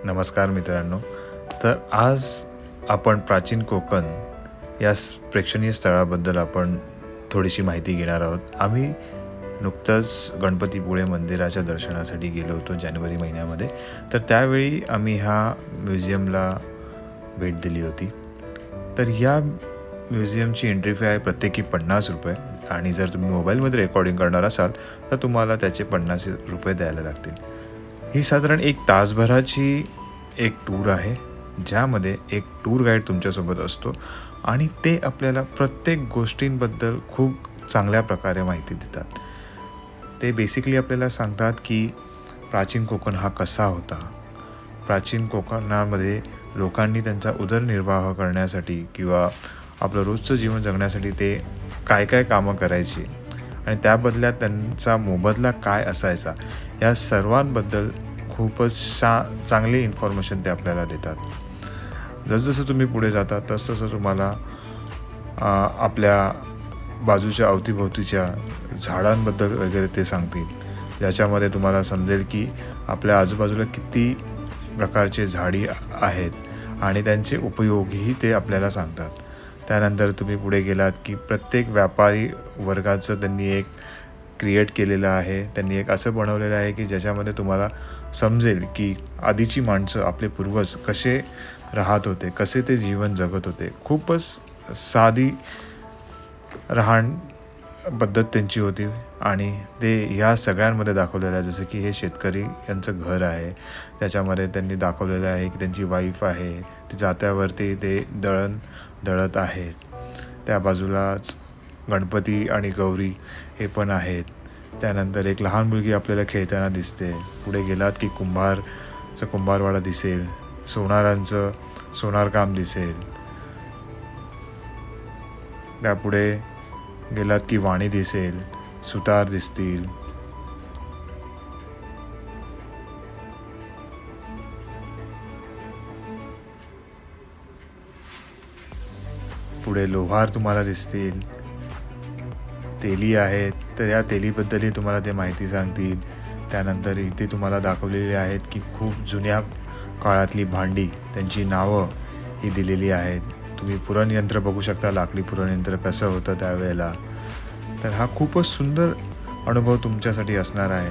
नमस्कार मित्रांनो. तर आज आपण प्राचीन कोकण या प्रेक्षणीय स्थळाबद्दल आपण थोडीशी माहिती घेणार आहोत. आम्ही नुकतंच गणपतीपुळे मंदिराच्या दर्शनासाठी गेलो होतो जानेवारी महिन्यामध्ये. तर त्यावेळी आम्ही ह्या म्युझियमला भेट दिली होती. तर या म्युझियमची एंट्री फी आहे प्रत्येकी ₹50 आणि जर तुम्ही मोबाईलमध्ये रेकॉर्डिंग करणार असाल तर तुम्हाला त्याचे ₹50 द्यायला लागतील. ही साधारण 1 तासभराची एक टूर आहे, ज्यामध्ये एक टूर गाईड तुमच्यासोबत असतो आणि ते आपल्याला प्रत्येक गोष्टींबद्दल खूप चांगल्या प्रकारे माहिती देतात. ते बेसिकली आपल्याला सांगतात की प्राचीन कोकण हा कसा होता, प्राचीन कोकणामध्ये लोकांनी त्यांचा उदरनिर्वाह करण्यासाठी किंवा आपलं रोजचं जीवन जगण्यासाठी ते काय काय कामं करायची आणि त्या बदल्यात त्यांचा मोबदला काय असायचा, या सर्वांबद्दल खूपच चांगली इन्फॉर्मेशन ते आपल्याला देतात. जसजसं तुम्ही पुढे जाता तसतसं तुम्हाला आपल्या बाजूच्या अवतीभोवतीच्या झाडांबद्दल वगैरे ते सांगतील, ज्याच्यामध्ये तुम्हाला समजेल की आपल्या आजूबाजूला किती प्रकारचे झाडी आहेत आणि त्यांचे उपयोगही ते आपल्याला सांगतात. त्यानंतर तुम्ही पुढे गेलात की प्रत्येक व्यापारी वर्गाचं त्यांनी एक क्रिएट केलेलं आहे. त्यांनी एक असं बनवलेलं आहे की ज्याच्यामध्ये तुम्हाला समजेल की आधीची माणसं, आपले पूर्वज कसे राहत होते, कसे ते जीवन जगत होते. खूपच साधी राहण पद्धत त्यांची होती आणि ते ह्या सगळ्यांमध्ये दाखवलेलं आहे. जसं की हे शेतकरी यांचं घर आहे, त्याच्यामध्ये त्यांनी दाखवलेलं आहे की त्यांची वाईफ आहे, ती जात्यावरती ते दळत आहेत. त्या बाजूलाच गणपती आणि गौरी हे पण आहेत. त्यानंतर एक लहान मुलगी आपल्याला खेळताना दिसते. पुढे गेलात की कुंभारवाडा दिसेल, सोनारांचं सोनारकाम दिसेल. त्यापुढे गेलात की वाणी दिसेल, सुतार दिसतील. पुढे लोहार तुम्हाला दिसतील, तेली आहेत, तर या तेलीबद्दलही तुम्हाला ते माहिती सांगतील. त्यानंतर इथे तुम्हाला दाखवलेली आहेत की खूप जुन्या काळातली भांडी, त्यांची नावं ही दिलेली आहेत. तुम्ही पुरणयंत्र बघू शकता, लाकडी पुरणयंत्र कसं होतं त्यावेळेला. तर हा खूपच सुंदर अनुभव तुमच्यासाठी असणार आहे.